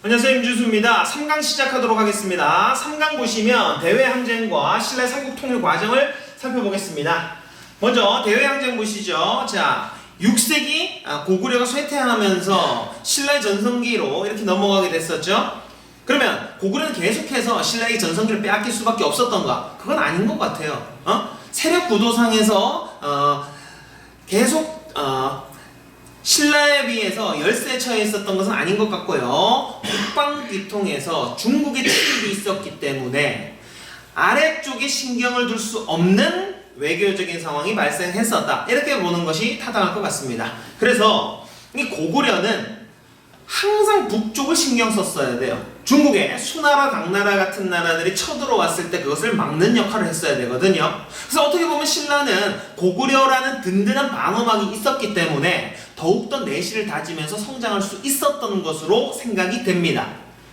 안녕하세요, 임준수입니다. 3강 시작하도록 하겠습니다. 3강 보시면 대외항쟁과 신라의 삼국통일 과정을 살펴보겠습니다. 먼저 대외항쟁 보시죠. 자, 6세기 고구려가 쇠퇴하면서 신라의 전성기로 이렇게 넘어가게 됐었죠. 그러면 고구려는 계속해서 신라의 전성기를 빼앗길 수밖에 없었던가? 그건 아닌 것 같아요. 세력 구도상에서 계속 신라에 비해서 열세에 처해 있었던 것은 아닌 것 같고요. 국방비통에서 중국의 침입이 있었기 때문에 아래쪽에 신경을 둘 수 없는 외교적인 상황이 발생했었다. 이렇게 보는 것이 타당할 것 같습니다. 그래서 이 고구려는 항상 북쪽을 신경 썼어야 돼요. 중국의 수나라, 당나라 같은 나라들이 쳐들어왔을 때 그것을 막는 역할을 했어야 되거든요. 그래서 어떻게 보면 신라는 고구려라는 든든한 방어막이 있었기 때문에 더욱더 내실을 다지면서 성장할 수 있었던 것으로 생각이 됩니다.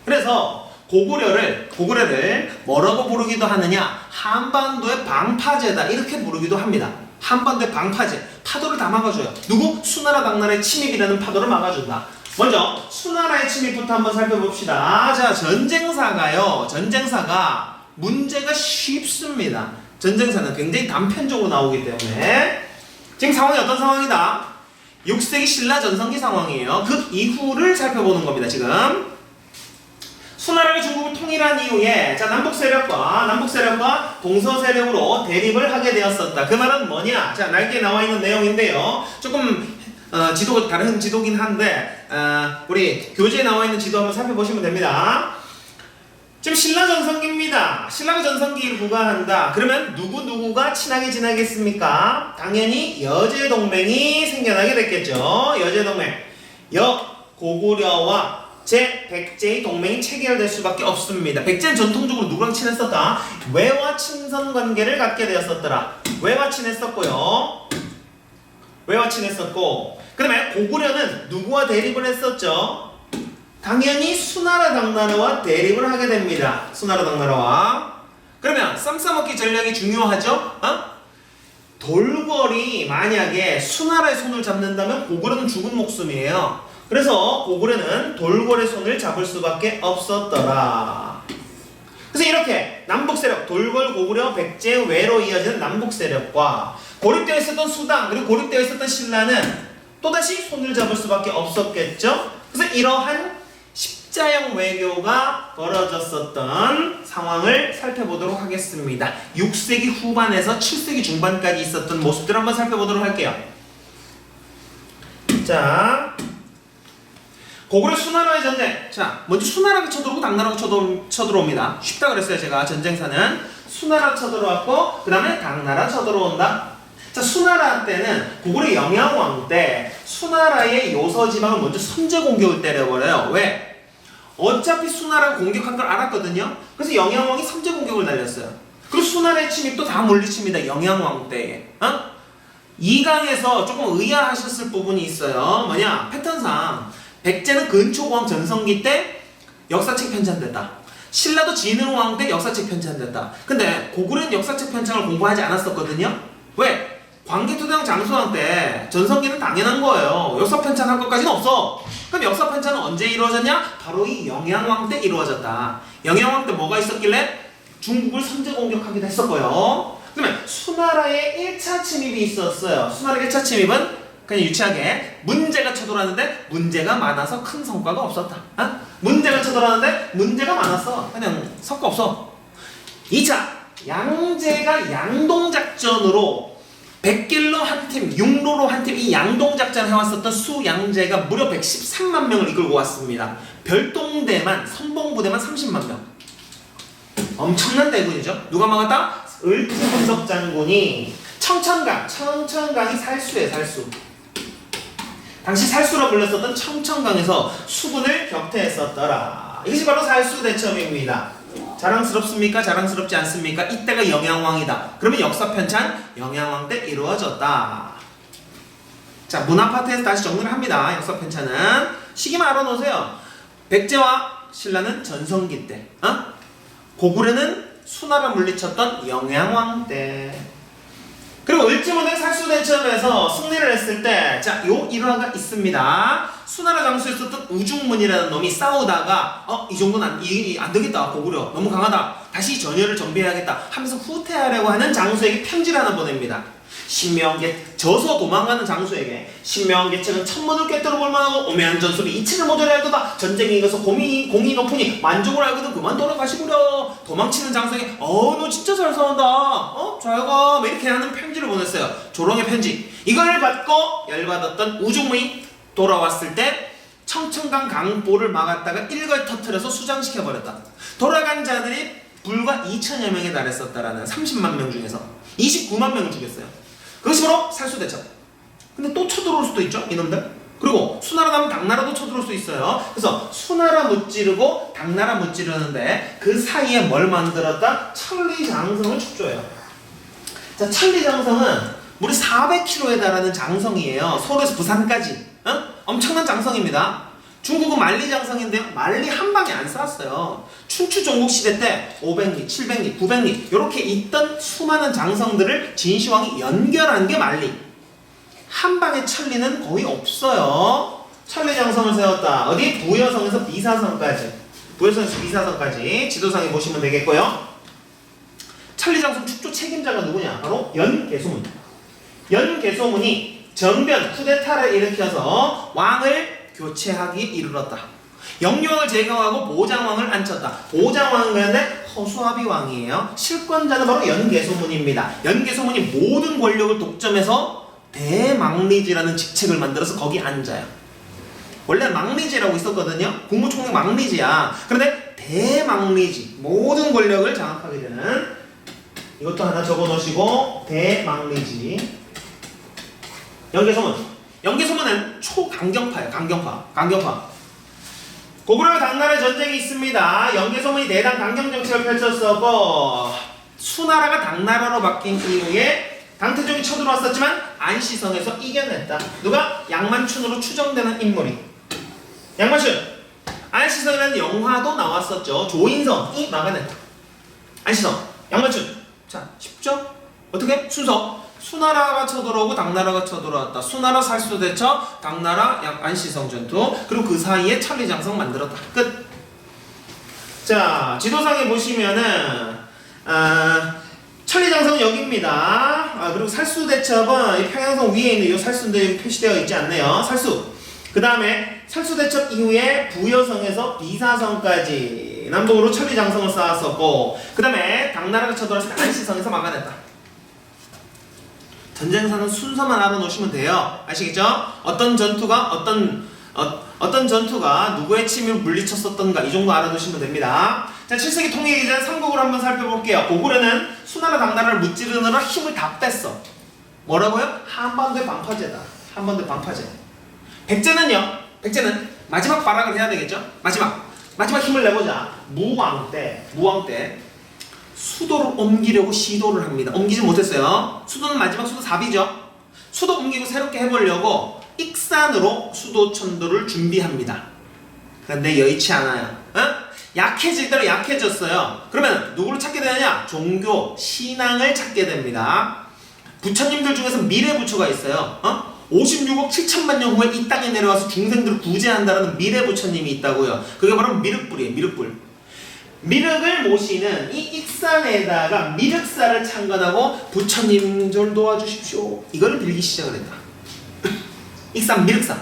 그래서 고구려를 뭐라고 부르기도 하느냐? 한반도의 방파제다, 이렇게 부르기도 합니다. 한반도의 방파제, 파도를 다 막아줘요. 누구? 수나라, 당나라의 침입이라는 파도를 막아준다. 먼저 수나라의 침입부터 한번 살펴봅시다. 자, 전쟁사가 문제가 쉽습니다. 전쟁사는 굉장히 단편적으로 나오기 때문에. 지금 상황이 어떤 상황이다? 6세기 신라 전성기 상황이에요. 그 이후를 살펴보는 겁니다. 지금 수나라가 중국을 통일한 이후에 남북 세력과 동서 세력으로 대립을 하게 되었었다. 그 말은 뭐냐? 자, 날개에 나와 있는 내용인데요. 조금 지도가 다른 지도긴 한데 우리 교재에 나와 있는 지도 한번 살펴보시면 됩니다. 지금 신라 전성기입니다. 신라가 전성기를 부과한다. 그러면 누구가 친하게 지내겠습니까? 당연히 여제 동맹이 생겨나게 됐겠죠. 여제 동맹. 고구려와 백제의 동맹이 체결될 수밖에 없습니다. 백제는 전통적으로 누구랑 친했었다? 외와 친선 관계를 갖게 되었었더라. 외와 친했었고, 그 다음에 고구려는 누구와 대립을 했었죠? 당연히 수나라, 당나라와 대립을 하게 됩니다. 수나라, 당나라와. 그러면 쌈 싸먹기 전략이 중요하죠? 돌궐이 만약에 수나라의 손을 잡는다면 고구려는 죽은 목숨이에요. 그래서 고구려는 돌궐의 손을 잡을 수밖에 없었더라. 그래서 이렇게 남북세력, 돌궐, 고구려, 백제, 외로 이어지는 남북세력과 고립되어 있었던 수당, 그리고 고립되어 있었던 신라는 또다시 손을 잡을 수밖에 없었겠죠. 그래서 이러한 십자형 외교가 벌어졌었던 상황을 살펴보도록 하겠습니다. 6세기 후반에서 7세기 중반까지 있었던 모습들을 한번 살펴보도록 할게요. 자, 고구려 수나라의 전쟁. 자, 먼저 수나라가 쳐들어오고 당나라가 쳐들어옵니다. 쉽다 그랬어요, 제가. 전쟁사는 수나라 쳐들어왔고 그 다음에 당나라 쳐들어온다. 자, 수나라 때는 고구려 영양왕 때 수나라의 요서지방을 먼저 선제 공격을 때려버려요. 왜? 어차피 수나라가 공격한 걸 알았거든요. 그래서 영양왕이 선제 공격을 날렸어요. 그리고 수나라의 침입도 다 물리칩니다. 영양왕 때에. 2강에서 조금 의아하셨을 부분이 있어요. 뭐냐? 패턴상 백제는 근초고왕 전성기 때 역사책 편찬됐다. 신라도 진흥왕 때 역사책 편찬됐다. 근데 고구려는 역사책 편찬을 공부하지 않았었거든요. 왜? 광개토대왕 장수왕 때 전성기는 당연한 거예요. 역사 편찬할 것까지는 없어. 그럼 역사 편찬은 언제 이루어졌냐? 바로 이 영양왕 때 이루어졌다. 영양왕 때 뭐가 있었길래? 중국을 선제 공격하기도 했었고요. 그러면 수나라의 1차 침입이 있었어요. 수나라의 1차 침입은 그냥 유치하게 문제가 쳐들어왔는데 문제가 많아서 큰 성과가 없었다. 문제가 쳐들어왔는데 문제가 많았어. 그냥 성과 없어. 2차 양제가 양동작전으로 백길로 한 팀, 육로로 한 팀, 이 양동작전 해왔었던 수양제가 무려 113만 명을 이끌고 왔습니다. 별동대만, 선봉부대만 30만 명. 엄청난 대군이죠. 누가 막았다? 을투분석 장군이 청천강이 살수예요, 살수. 당시 살수로 불렸었던 청천강에서 수군을 격퇴했었더라. 이것이 바로 살수대첩입니다. 자랑스럽습니까? 자랑스럽지 않습니까? 이때가 영양왕이다. 그러면 역사 편찬 영양왕 때 이루어졌다. 자, 문화 파트에서 다시 정리를 합니다. 역사 편찬은 시기만 알아놓으세요. 백제와 신라는 전성기 때, 고구려는 수나라 물리쳤던 영양왕 때. 그리고 을지문의 살수대첩에서 승리를 했을 때, 자, 요 일화가 있습니다. 수나라 장수에 있었던 우중문이라는 놈이 싸우다가, 이 정도는 안 되겠다, 고구려. 너무 강하다. 다시 전열을 정비해야겠다 하면서 후퇴하려고 하는 장수에게 편지를 하나 보냅니다. 신명계, 져서 도망가는 장수에게 신명계책은 천문을 꿰뚫어 볼만하고 오매한 전술이 이치를 못하려 할거다. 전쟁에 이어서 공이 높으니 만족을 알거든 그만 돌아가시구려. 도망치는 장수에게 너 진짜 잘 싸운다. 잘가. 이렇게 하는 편지를 보냈어요. 조롱의 편지. 이걸 받고 열받았던 우중문이 돌아왔을 때 청천강 강보를 막았다가 일걸 터뜨려서 수장시켜버렸다. 돌아간 자들이 불과 2천여 명에 달했었다라는 30만 명 중에서 29만 명을 죽였어요. 그것이 바로 살수대첩. 근데 또 쳐들어올 수도 있죠, 이놈들. 그리고 수나라 다음 당나라도 쳐들어올 수 있어요. 그래서 수나라 무찌르고 당나라 무찌르는데 그 사이에 뭘 만들었다? 천리장성을 축조해요. 자, 천리장성은 무려 400km에 달하는 장성이에요. 서울에서 부산까지. 엄청난 장성입니다. 중국은 만리장성인데요. 만리 한 방에 안 쌓았어요. 춘추 전국시대 때 500리, 700리, 900리 이렇게 있던 수많은 장성들을 진시황이 연결한 게 만리. 한 방에 천리는 거의 없어요. 천리장성을 세웠다. 어디? 부여성에서 비사성까지. 부여성에서 비사성까지 지도상에 보시면 되겠고요. 천리장성 축조 책임자가 누구냐? 바로 연개소문. 연개소문이 정변, 쿠데타를 일으켜서 왕을 교체하기에 이르렀다. 영유왕을 제거하고 보장왕을 앉혔다. 보장왕은 그런데 허수아비 왕이에요. 실권자는 바로 연개소문입니다. 연개소문이 모든 권력을 독점해서 대망리지라는 직책을 만들어서 거기 앉아요. 원래 망리지라고 있었거든요. 국무총리 망리지야. 그런데 대망리지, 모든 권력을 장악하게 되는, 이것도 하나 적어놓으시고 대망리지. 연개소문. 연개소문은 초강경파예요. 강경파. 고구려와 당나라의 전쟁이 있습니다. 연개소문이 대당 강경 정책을 펼쳤었고 수나라가 당나라로 바뀐 이후에 당태종이 쳐들어왔었지만 안시성에서 이겨냈다. 누가? 양만춘으로 추정되는 인물이. 양만춘. 안시성이라는 영화도 나왔었죠. 조인성이 막아냈다. 안시성, 양만춘. 자, 쉽죠? 어떻게? 순서. 수나라가 쳐들어오고 당나라가 쳐들어왔다. 수나라 살수대첩, 당나라 안시성 전투, 그리고 그 사이에 천리장성 만들었다. 끝. 자, 지도상에 보시면은 천리장성은 여기입니다. 그리고 살수대첩은 이 평양성 위에 있는 이 살수인데 표시되어 있지 않네요. 살수. 그 다음에 살수대첩 이후에 부여성에서 비사성까지 남동으로 천리장성을 쌓았었고, 그 다음에 당나라가 쳐들어왔을 때 안시성에서 막아냈다. 전쟁사는 순서만 알아놓으시면 돼요. 아시겠죠? 어떤 전투가 누구의 침을 물리쳤었던가 이 정도 알아놓으시면 됩니다. 자, 7세기 통일 이전 삼국을 한번 살펴볼게요. 고구려는 수나라 당나라를 무찌르느라 힘을 다 뺐어. 뭐라고요? 한반도의 방파제다. 한반도의 방파제. 백제는 마지막 발악을 해야 되겠죠? 마지막 힘을 내보자. 무왕 때 수도를 옮기려고 시도를 합니다. 옮기지 못했어요. 수도는 마지막 수도 4비죠. 수도 옮기고 새롭게 해보려고 익산으로 수도 천도를 준비합니다. 그런데 여의치 않아요. 약해질 대로 약해졌어요. 그러면 누구를 찾게 되느냐? 종교, 신앙을 찾게 됩니다. 부처님들 중에서 미래부처가 있어요. 56억 7천만 년 후에 이 땅에 내려와서 중생들을 구제한다는 미래부처님이 있다고요. 그게 바로 미륵불이에요. 미륵불. 미륵을 모시는 이 익산에다가 미륵사를 창건하고 부처님 절 도와주십시오. 이거를 빌기 시작을 했다. 익산 미륵사.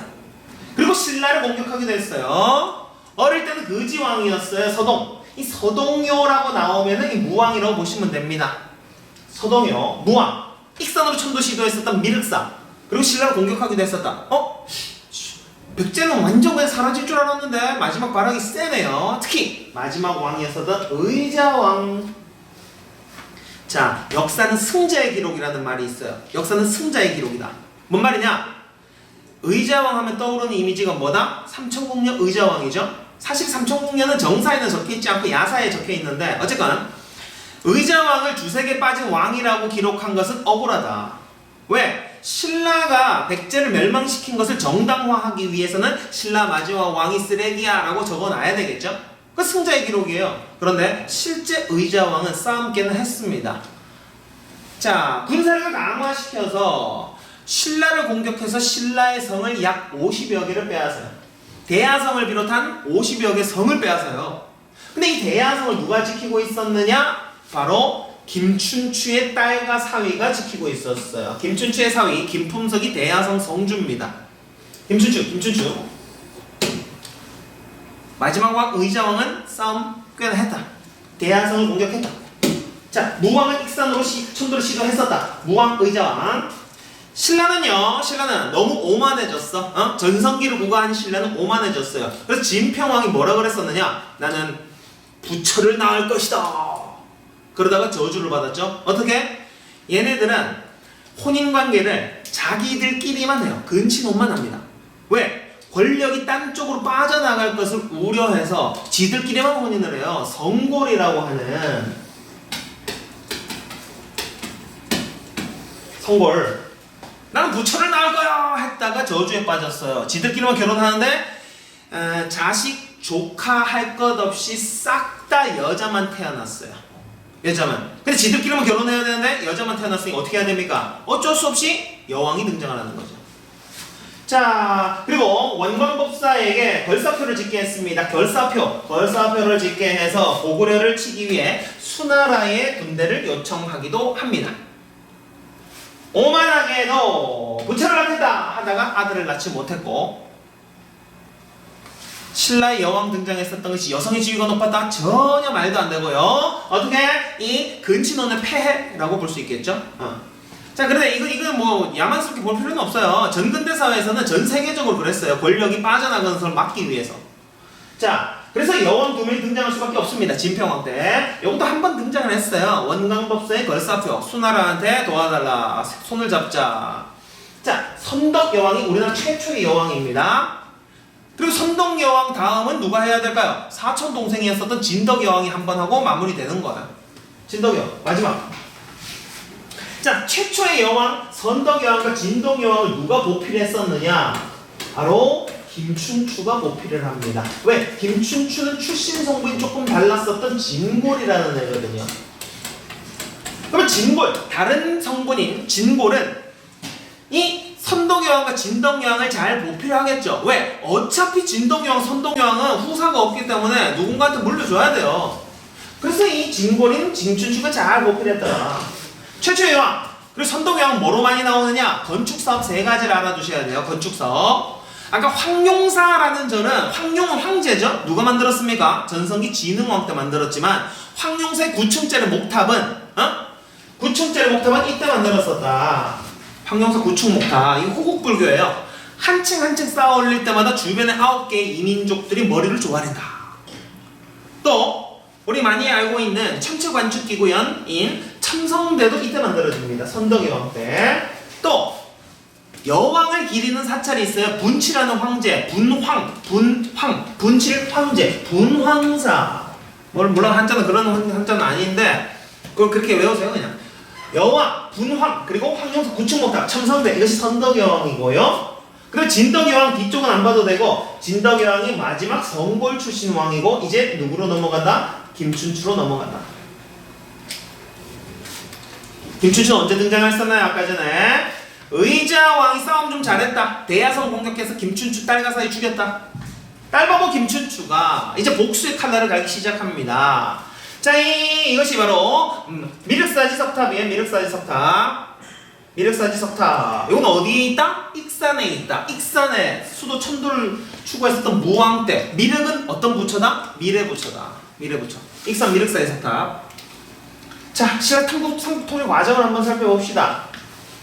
그리고 신라를 공격하기도 했어요. 어릴 때는 거지왕이었어요. 서동. 이 서동요라고 나오면은 이 무왕이라고 보시면 됩니다. 서동요, 무왕. 익산으로 천도 시도했었던 미륵사. 그리고 신라를 공격하기도 했었다. 백제는 완전 그냥 사라질 줄 알았는데 마지막 발악이 세네요. 특히 마지막 왕이었었던 의자왕. 자, 역사는 승자의 기록이라는 말이 있어요. 역사는 승자의 기록이다. 뭔 말이냐? 의자왕 하면 떠오르는 이미지가 뭐다? 삼천궁녀 의자왕이죠. 사실 삼천궁녀는 정사에는 적혀있지 않고 야사에 적혀있는데 어쨌건 의자왕을 두세 개 빠진 왕이라고 기록한 것은 억울하다. 왜? 신라가 백제를 멸망시킨 것을 정당화하기 위해서는 신라 마지막 왕이 쓰레기야 라고 적어놔야 되겠죠? 그 승자의 기록이에요. 그런데 실제 의자왕은 싸움께는 했습니다. 자, 군사력을 강화시켜서 신라를 공격해서 신라의 성을 약 50여 개를 빼앗아요. 대하성을 비롯한 50여 개 성을 빼앗아요. 근데 이 대하성을 누가 지키고 있었느냐? 바로 김춘추의 딸과 사위가 지키고 있었어요. 김춘추의 사위 김품석이 대하성 성주입니다. 김춘추. 마지막 왕 의자왕은 싸움 꽤나 했다. 대하성을 공격했다. 자, 무왕은 익산으로 천도를 시도했었다. 무왕 의자왕. 신라는 너무 오만해졌어. 전성기를 구가한 신라는 오만해졌어요. 그래서 진평왕이 뭐라 그랬었느냐? 나는 부처를 낳을 것이다. 그러다가 저주를 받았죠. 어떻게? 얘네들은 혼인관계를 자기들끼리만 해요. 근친혼만 합니다. 왜? 권력이 딴 쪽으로 빠져나갈 것을 우려해서 지들끼리만 혼인을 해요. 성골이라고 하는 성골. 나는 부처를 낳을 거야 했다가 저주에 빠졌어요. 지들끼리만 결혼하는데 자식 조카 할 것 없이 싹 다 여자만 태어났어요. 여자만. 근데 지들끼리만 결혼해야 되는데 여자만 태어났으니 어떻게 해야 됩니까? 어쩔 수 없이 여왕이 등장하는 거죠. 자, 그리고 원광법사에게 결사표를 짓게 했습니다. 결사표를 짓게 해서 고구려를 치기 위해 수나라의 군대를 요청하기도 합니다. 오만하게도 부처를 낳겠다 하다가 아들을 낳지 못했고, 신라의 여왕 등장했었던 것이 여성의 지위가 높았다? 전혀 말도 안 되고요. 어떻게? 이 근친혼의 폐해라고 볼 수 있겠죠? 자, 그런데 이건 뭐 야만스럽게 볼 필요는 없어요. 전근대 사회에서는 전 세계적으로 그랬어요. 권력이 빠져나가는 것을 막기 위해서. 자, 그래서 여왕 두 명이 등장할 수밖에 없습니다. 진평왕 때. 이것도 한 번 등장을 했어요. 원광법사의 걸사표. 수나라한테 도와달라. 손을 잡자. 자, 선덕 여왕이 우리나라 최초의 여왕입니다. 그리고 선덕 여왕 다음은 누가 해야 될까요? 사촌 동생이었었던 진덕 여왕이 한 번 하고 마무리되는 거예요. 진덕 여왕 마지막. 자, 최초의 여왕 선덕 여왕과 진덕 여왕을 누가 보필을 했었느냐? 바로 김춘추가 보필을 합니다. 왜? 김춘추는 출신 성분이 조금 달랐었던 진골이라는 애거든요. 그러면 진골, 다른 성분인 진골은 이 선덕여왕과 진덕여왕을 잘 보필하겠죠. 왜? 어차피 진덕여왕, 선덕여왕은 후사가 없기 때문에 누군가한테 물려줘야 돼요. 그래서 이 진골인 김춘추가 잘 보필했더라. 최초의 여왕, 그리고 선덕여왕 뭐로 많이 나오느냐? 건축사업 세 가지를 알아두셔야 돼요. 건축사업. 아까 황용사라는 저는, 황용은 황제죠? 누가 만들었습니까? 전성기 진흥왕 때 만들었지만 황용사의 9층짜리 목탑은 9층짜리 목탑은 이때 만들었었다. 황용사 9층 목탑. 이거 호국불교예요. 한 층 한 층 쌓아 올릴 때마다 주변에 9개의 이민족들이 머리를 조아린다. 또 우리 많이 알고 있는 천체관측기구연인 첨성대도 이때 만들어집니다. 선덕여왕 때. 또 여왕을 기리는 사찰이 있어요. 분치라는 황제, 분칠 황제, 분황사. 물론 한자는 그런 한자는 아닌데 그걸 그렇게 외우세요 그냥. 여왕, 분황, 그리고 황용사 9층 목탑, 첨성대, 이것이 선덕여왕이고요. 그리고 진덕여왕 뒤쪽은 안 봐도 되고, 진덕여왕이 마지막 성골 출신 왕이고, 이제 누구로 넘어간다? 김춘추로 넘어간다. 김춘추는 언제 등장했었나요? 아까 전에 의자왕이 싸움 좀 잘했다. 대야성 공격해서 김춘추 딸과 사이 죽였다. 딸바보 김춘추가 이제 복수의 칼날을 갈기 시작합니다. 자, 이것이 바로 미륵사지 석탑이에요. 미륵사지 석탑. 이건 어디에 있다? 익산에 있다. 익산에 수도 천도를 추구했었던 무왕 때. 미륵은 어떤 부처다? 미래부처다. 미래부처. 익산 미륵사지 석탑. 자, 신라 삼국통일 과정을 한번 살펴봅시다.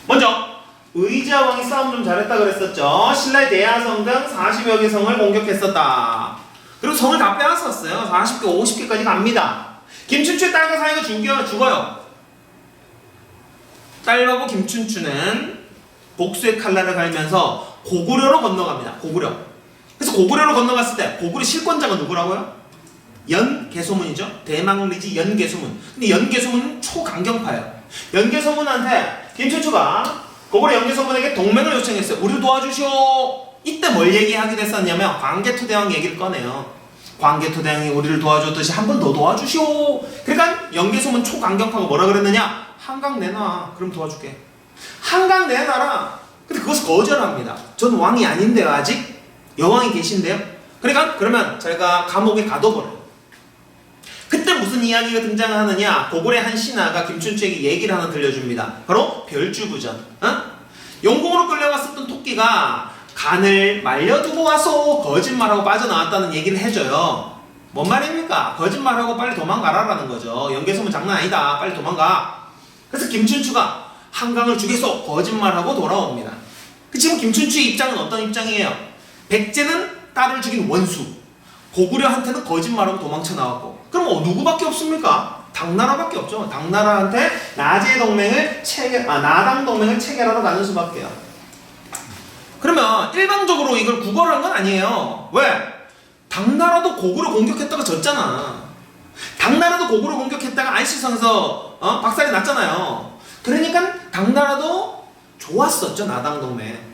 먼저 의자왕이 싸움 좀 잘했다 그랬었죠. 신라의 대하성 등 40여 개 성을 공격했었다. 그리고 성을 다 빼앗았어요. 40개, 50개까지 갑니다. 김춘추의 딸과 사이가 죽어요. 딸바보 김춘추는 복수의 칼날을 갈면서 고구려로 건너갑니다. 고구려. 그래서 고구려로 건너갔을 때 고구려 실권자가 누구라고요? 연개소문이죠. 대망리지 연개소문. 근데 연개소문은 초강경파예요. 연개소문한테 김춘추가 고구려 연개소문에게 동맹을 요청했어요. 우리를 도와주시오. 이때 뭘 얘기하게 됐었냐면 광개토대왕 얘기를 꺼내요. 광개토대왕이 우리를 도와줬듯이 한 번 더 도와주시오. 그러니까 연개소문 초강경파가 뭐라 그랬느냐? 한강 내놔. 그럼 도와줄게. 한강 내놔라. 근데 그것을 거절합니다. 전 왕이 아닌데요, 아직? 여왕이 계신데요? 그러니까 그러면 제가 감옥에 가둬버려요. 그때 무슨 이야기가 등장하느냐? 고구려의 한 신하가 김춘추에게 얘기를 하나 들려줍니다. 바로 별주부전. 용궁으로 끌려갔었던 토끼가 간을 말려두고 와서 거짓말하고 빠져나왔다는 얘기를 해줘요. 뭔 말입니까? 거짓말하고 빨리 도망가라라는 거죠. 연개소문 장난 아니다. 빨리 도망가. 그래서 김춘추가 한강을 죽여서 거짓말하고 돌아옵니다. 지금 김춘추의 입장은 어떤 입장이에요? 백제는 딸을 죽인 원수, 고구려한테는 거짓말하고 도망쳐 나왔고, 그럼 누구밖에 없습니까? 당나라밖에 없죠. 당나라한테 나당 동맹을 체결하러 가는 수밖에요. 그러면 일방적으로 이걸 구걸한 건 아니에요. 왜? 당나라도 고구려 공격했다가 졌잖아. 당나라도 고구려 공격했다가 안시성에서 박살이 났잖아요. 그러니까 당나라도 좋았었죠. 나당 동맹.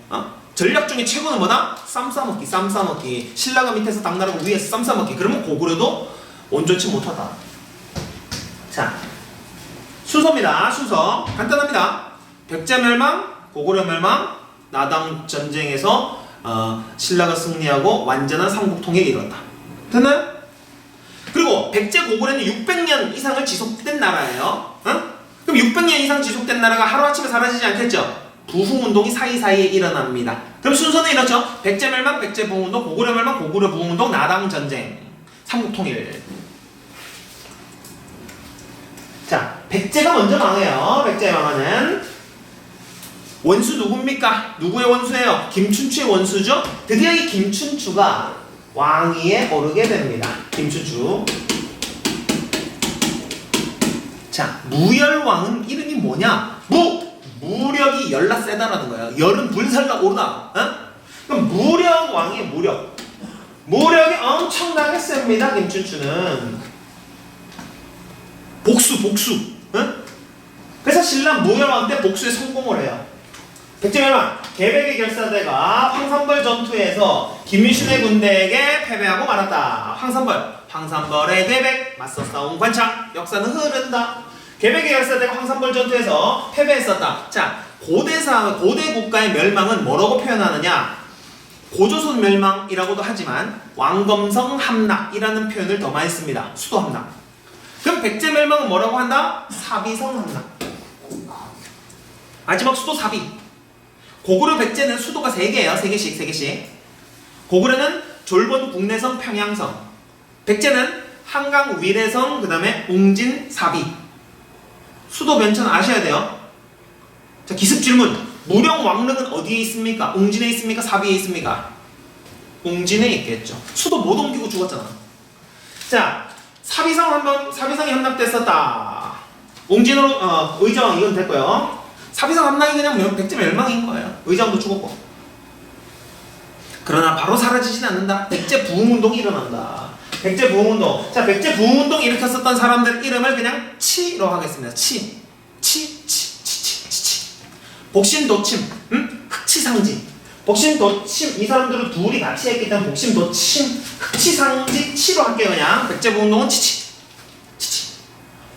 전략 중에 최고는 뭐다? 쌈 싸먹기. 신라가 밑에서 당나라가 위에서 쌈 싸먹기. 그러면 고구려도 온전치 못하다. 자, 순서입니다. 순서 간단합니다. 백제 멸망, 고구려 멸망, 나당 전쟁에서 신라가 승리하고 완전한 삼국통일을 이뤘다. 됐나요? 그리고 백제 고구려는 600년 이상을 지속된 나라예요. 그럼 600년 이상 지속된 나라가 하루아침에 사라지지 않겠죠? 부흥운동이 사이사이에 일어납니다. 그럼 순서는 이렇죠. 백제 멸망, 백제 부흥운동, 고구려 멸망, 고구려 부흥운동, 나당 전쟁, 삼국통일. 자, 백제가 먼저 망해요. 백제 망하는 원수 누굽니까? 누구의 원수예요? 김춘추의 원수죠? 드디어 이 김춘추가 왕위에 오르게 됩니다. 김춘추. 자, 무열왕은 이름이 뭐냐? 무력이 열나 세다라는 거예요. 열은 불살라 오르다. 그럼 무력왕의 무력이 엄청나게 셉니다. 김춘추는 복수. 그래서 신라 무열왕 때 복수에 성공을 해요. 백제멸망, 개백의 결사대가 황산벌 전투에서 김유신의 군대에게 패배하고 말았다. 황산벌의 개백, 맞서 싸운 관창, 역사는 흐른다. 개백의 결사대가 황산벌 전투에서 패배했었다. 자, 고대 국가의 멸망은 뭐라고 표현하느냐? 고조선 멸망이라고도 하지만 왕검성 함락이라는 표현을 더 많이 씁니다. 수도 함락. 그럼 백제 멸망은 뭐라고 한다? 사비성 함락. 마지막 수도 사비. 고구려 백제는 수도가 3개예요. 3개씩. 고구려는 졸본 국내성 평양성. 백제는 한강 위례성, 그 다음에 웅진 사비. 수도 변천 아셔야 돼요. 자, 기습 질문. 무령 왕릉은 어디에 있습니까? 웅진에 있습니까? 사비에 있습니까? 웅진에 있겠죠. 수도 못 옮기고 죽었잖아. 자, 사비성이 함락됐었다. 웅진으로 의정 이건 됐고요. 사비성 함락이 그냥 백제 멸망인 거예요. 의정도 죽었고. 그러나 바로 사라지진 않는다. 백제 부흥운동이 일어난다. 백제 부흥운동. 자, 백제 부흥운동 일으켰었던 사람들 이름을 그냥 치로 하겠습니다. 치. 복신도침, 흑치상지. 복신도침, 이 사람들은 둘이 같이 했기 때문에 복신도침, 흑치상지, 치로 할게요. 그냥 백제 부흥운동은 치치.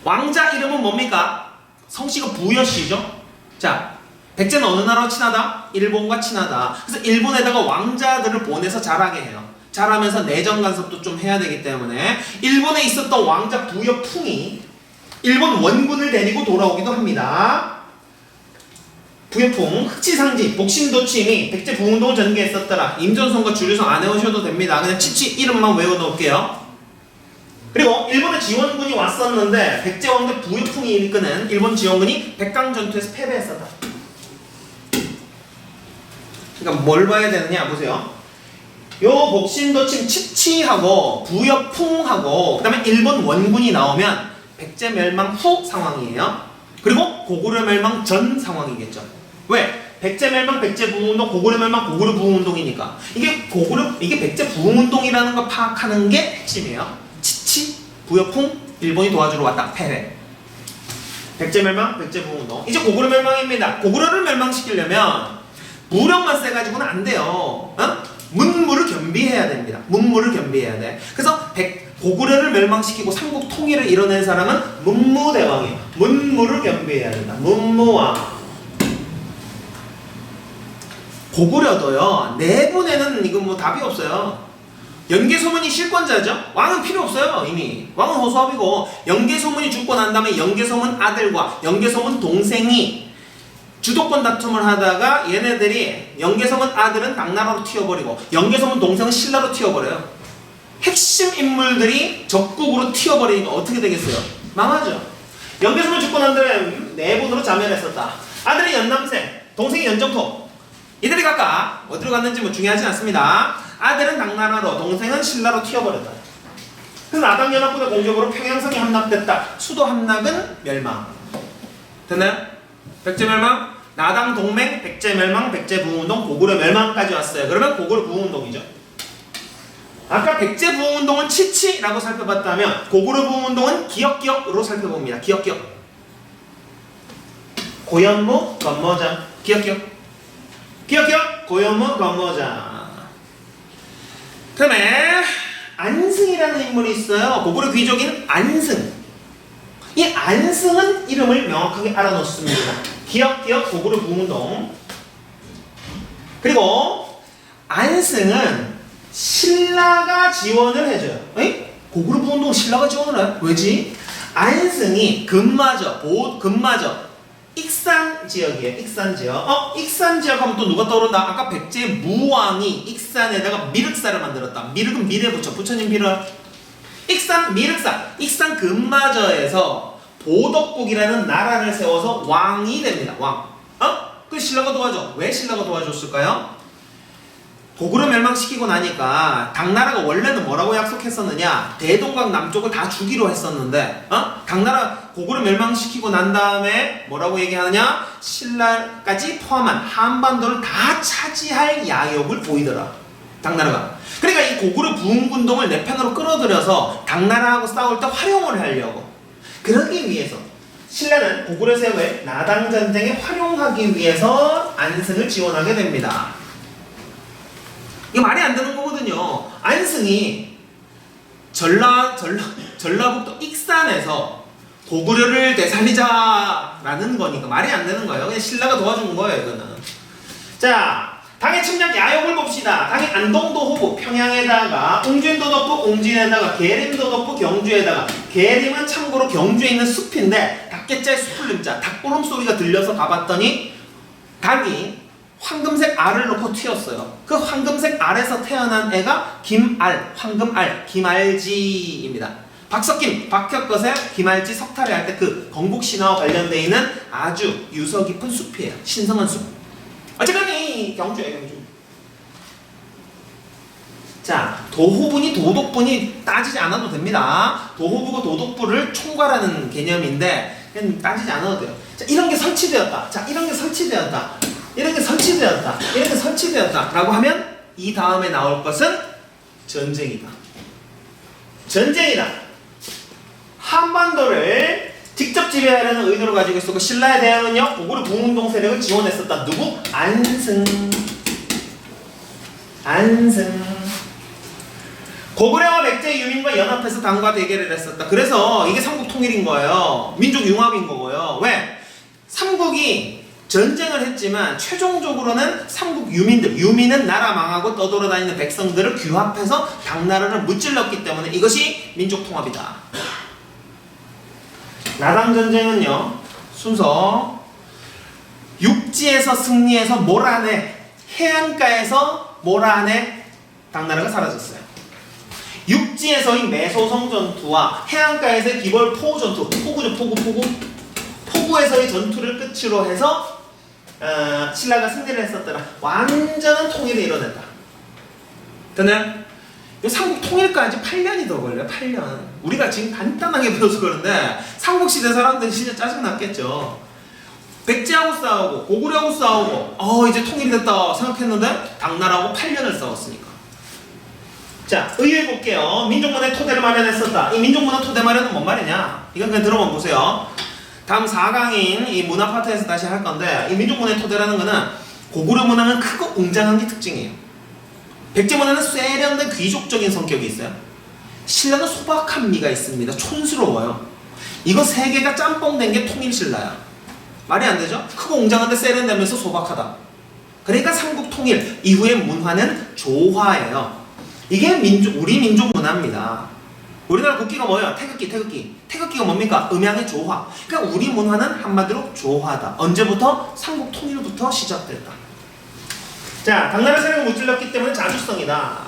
왕자 이름은 뭡니까? 성씨가 부여씨죠. 자, 백제는 어느 나라와 친하다? 일본과 친하다. 그래서 일본에다가 왕자들을 보내서 자라게 해요. 자라면서 내정 간섭도 좀 해야 되기 때문에 일본에 있었던 왕자 부여풍이 일본 원군을 데리고 돌아오기도 합니다. 부여풍, 흑치상지, 복신도침이 백제 부흥운동을 전개했었더라. 임전선과 주류성 안 외우셔도 됩니다. 그냥 치치 이름만 외워놓을게요. 그리고 일본의 지원군이 왔었는데 백제 왕대 부여풍이 이끄는 일본 지원군이 백강전투에서 패배했었다. 그러니까 뭘 봐야 되느냐 보세요. 요 복신도침 치치하고 부여풍하고 그 다음에 일본 원군이 나오면 백제 멸망 후 상황이에요. 그리고 고구려 멸망 전 상황이겠죠. 왜? 백제 멸망, 백제 부흥운동, 고구려 멸망, 고구려 부흥운동이니까 이게 백제 부흥운동이라는 걸 파악하는 게 핵심이에요. 치치, 부여풍, 일본이 도와주러 왔다. 패배. 백제 멸망, 백제 부흥운동. 이제 고구려 멸망입니다. 고구려를 멸망시키려면 무력만 세가지고는 안 돼요. 문무를 겸비해야 됩니다. 문무를 겸비해야 돼. 그래서 고구려를 멸망시키고 삼국 통일을 이뤄낸 사람은 문무대왕이에요. 문무를 겸비해야 된다. 문무왕. 고구려도요, 내분에는 이거 뭐 답이 없어요. 연개소문이 실권자죠. 왕은 필요 없어요. 이미 왕은 허수아비고, 연개소문이 죽고 난 다음에 연개소문 아들과 연개소문 동생이 주도권 다툼을 하다가 얘네들이 연개소문 아들은 당나라로 튀어버리고 연개소문 동생은 신라로 튀어버려요. 핵심 인물들이 적국으로 튀어버리니까 어떻게 되겠어요? 망하죠. 연개소문 죽고 난 다음에 내분으로 자멸했었다. 아들이 연남생, 동생이 연정토. 이들이 각각 어디로 갔는지 뭐 중요하지 않습니다. 아들은 당나라로, 동생은 신라로 튀어버렸다. 그래서 나당연합군의 공격으로 평양성이 함락됐다. 수도 함락은 멸망. 됐나요? 백제 멸망, 나당 동맹, 백제 멸망, 백제 부흥운동, 고구려 멸망까지 왔어요. 그러면 고구려 부흥운동이죠. 아까 백제 부흥운동은 치치라고 살펴봤다면 고구려 부흥운동은 기역기역으로 살펴봅니다. 기역기역. 고연무, 건모장, 기역기역. 기억기억 고연무 건모자. 그 다음에 안승이라는 인물이 있어요. 고구려 귀족인 안승. 이 안승은 이름을 명확하게 알아놓습니다. 기억기억 고구려 부흥운동. 그리고 안승은 신라가 지원을 해줘요. 에이? 고구려 부흥운동 신라가 지원을 해요? 왜지? 안승이 금마저 익산 지역이에요. 익산 지역. 익산 지역 하면 또 누가 떠오른다? 아까 백제 무왕이 익산에다가 미륵사를 만들었다. 미륵은 미래 부처. 부처님 비를. 익산 미륵사. 익산 금마저에서 보덕국이라는 나라를 세워서 왕이 됩니다. 왕. 그 신라가 도와줘. 왜 신라가 도와줬을까요? 고구려 멸망시키고 나니까 당나라가 원래는 뭐라고 약속했었느냐? 대동강 남쪽을 다 주기로 했었는데 당나라 고구려 멸망시키고 난 다음에 뭐라고 얘기하느냐? 신라까지 포함한 한반도를 다 차지할 야욕을 보이더라. 당나라가. 그러니까 이 고구려 부흥군동을 내 편으로 끌어들여서 당나라하고 싸울 때 활용을 하려고. 그러기 위해서 신라는 고구려 세력을 나당 전쟁에 활용하기 위해서 안승을 지원하게 됩니다. 이거 말이 안 되는 거거든요. 안승이 전라북도 익산에서 고구려를 되살리자라는 거니까 말이 안 되는 거예요. 그냥 신라가 도와준 거예요, 이거는. 자, 당의 침략 야욕을 봅시다. 당의 안동도 호부, 평양에다가 웅진도 덮고 웅진에다가 계림도 덮고 경주에다가. 계림은 참고로 경주에 있는 숲인데 닭개자의 숲을 넣자. 닭보름 소리가 들려서 가봤더니 닭이 황금색 알을 놓고 튀었어요. 그 황금색 알에서 태어난 애가 김알, 황금알, 김알지입니다. 박석김, 박혁것의 김알지 석탈을 할 때 그 건국신화와 관련되어 있는 아주 유서 깊은 숲이에요. 신성한 숲. 어쨌거니 경주예요, 경주. 자, 도호분이 도독분이 따지지 않아도 됩니다. 도호부고 도독부를 총괄하는 개념인데 그냥 따지지 않아도 돼요. 자, 이런 게 설치되었다. 자, 이런 게 설치되었다. 이런 게 설치되었다. 이런 게 설치되었다. 라고 하면 이 다음에 나올 것은 전쟁이다. 전쟁이다. 한반도를 직접 지배하려는 의도를 가지고 있었고 신라에 대항은요 고구려 부흥운동 세력을 지원했었다. 누구? 안승. 안승. 고구려와 백제 유민과 연합해서 당과 대결을 했었다. 그래서 이게 삼국 통일인 거예요. 민족 융합인 거고요. 왜? 삼국이 전쟁을 했지만 최종적으로는 삼국 유민은 나라 망하고 떠돌아다니는 백성들을 규합해서 당나라를 무찔렀기 때문에 이것이 민족통합이다. 나당전쟁은요 순서 육지에서 승리해서 몰아내, 해안가에서 몰아내 당나라가 사라졌어요. 육지에서의 매소성 전투와 해안가에서의 기벌포구 전투, 포구죠, 포구에서의 전투를 끝으로 해서 신라가 승리를 했었더라. 완전한 통일을 이뤄냈다. 됐나요? 삼국 통일까지 8년이 더 걸려요. 8년. 우리가 지금 간단하게 배워서 그런데 삼국시대 사람들이 진짜 짜증났겠죠. 백제하고 싸우고 고구려하고 싸우고 이제 통일이 됐다 생각했는데 당나라하고 8년을 싸웠으니까. 자, 의외 볼게요. 민족문화의 토대를 마련했었다. 이 민족문화 토대 마련은 뭔 말이냐? 이건 그냥 들어만 보세요. 다음 4강인 이 문화 파트에서 다시 할 건데 이 민족문화의 토대라는 거는 고구려 문화는 크고 웅장한 게 특징이에요. 백제 문화는 세련된 귀족적인 성격이 있어요. 신라는 소박한 미가 있습니다. 촌스러워요. 이거 세 개가 짬뽕 된 게 통일신라야. 말이 안 되죠? 크고 웅장한데 세련되면서 소박하다. 그러니까 삼국 통일 이후의 문화는 조화예요. 이게 우리 민족 문화입니다. 우리나라 국기가 뭐예요? 태극기. 태극기가 뭡니까? 음양의 조화. 그러니까 우리 문화는 한마디로 조화다. 언제부터? 삼국 통일부터 시작됐다. 자, 당나라 세력을 무찔렀기 때문에 자주성이다.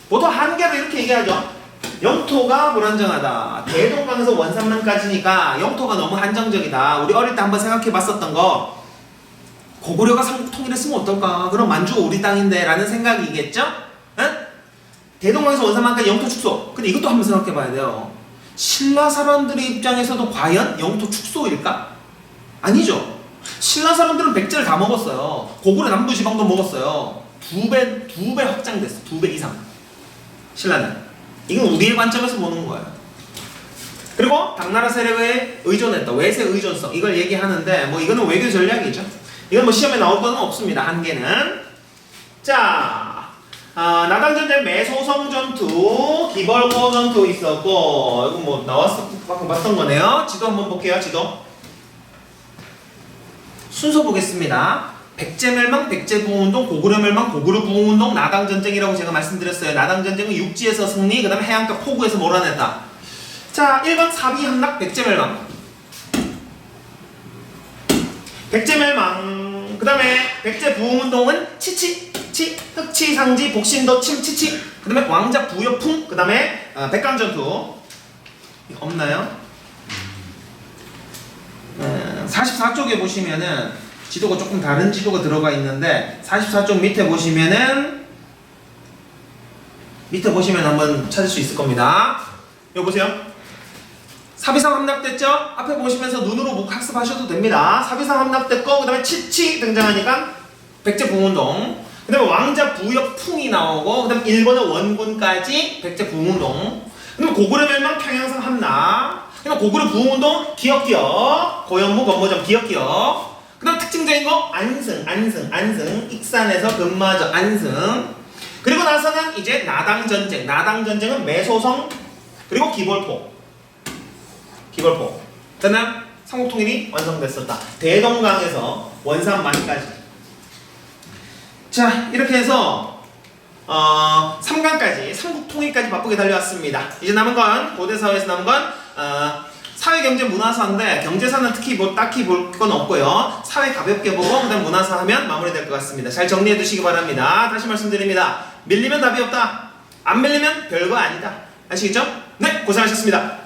보통 한계로 이렇게 얘기하죠. 영토가 불안정하다. 대동강에서 원산만까지니까 영토가 너무 한정적이다. 우리 어릴 때 한번 생각해 봤었던 거, 고구려가 삼국 통일했으면 어떨까? 그럼 만주가 우리 땅인데 라는 생각이겠죠? 응? 대동강에서 원산만까지 영토 축소. 근데 이것도 한번 생각해 봐야 돼요. 신라 사람들의 입장에서도 과연 영토 축소일까? 아니죠. 신라 사람들은 백제를 다 먹었어요. 고구려 남부지방도 먹었어요. 두 배 확장됐어. 2배 이상. 신라는. 이건 우리의 관점에서 보는 거예요. 그리고 당나라 세력에 의존했다. 외세 의존성. 이걸 얘기하는데 뭐 이거는 외교 전략이죠. 이건 뭐 시험에 나올 건 없습니다. 한계는. 자, 나당전쟁 매소성 전투, 기벌고 전투 있었고, 이거 뭐 나왔어 방금 봤던 거네요. 지도 한번 볼게요. 지도. 순서 보겠습니다. 백제멸망, 백제부흥운동, 고구려 멸망, 고구려 부흥운동, 나당전쟁이라고 제가 말씀드렸어요. 나당전쟁은 육지에서 승리, 그 다음에 해안가 포구에서 몰아냈다. 자, 1번 사비함락, 백제멸망. 백제멸망. 그 다음에 백제부흥운동은 흑치상지, 복신도, 치치. 그 다음에 왕자 부여풍, 그 다음에 백강전투. 없나요? 44쪽에 보시면은 지도가 조금 다른 지도가 들어가 있는데 44쪽 밑에 보시면은 한번 찾을 수 있을 겁니다. 여기 보세요. 사비상 함락됐죠? 앞에 보시면서 눈으로 학습하셔도 됩니다. 사비상 함락됐고 그 다음에 치치 등장하니까 백제부흥운동, 그 다음에 왕자 부여풍이 나오고 그 다음에 일본의 원군까지 백제부흥운동, 그 다음에 고구려 멸망 평양성 함락, 그 다음에 고구려 부흥운동 기억기억, 고현무 건모점 기억기억, 그 다음 특징적인 거 안승 익산에서 금마저 안승. 그리고 나서는 이제 나당전쟁은 매소성 그리고 기벌포. 그다음 삼국통일이 완성됐었다. 대동강에서 원산만까지. 자, 이렇게 해서 3강까지 삼국통일까지 바쁘게 달려왔습니다. 이제 남은 건 고대사회에서 남은 건 사회, 경제, 문화사인데 경제사는 특히 딱히 볼 건 없고요. 사회 가볍게 보고 그다음 문화사 하면 마무리될 것 같습니다. 잘 정리해 두시기 바랍니다. 다시 말씀드립니다. 밀리면 답이 없다. 안 밀리면 별거 아니다. 아시겠죠? 네, 고생하셨습니다.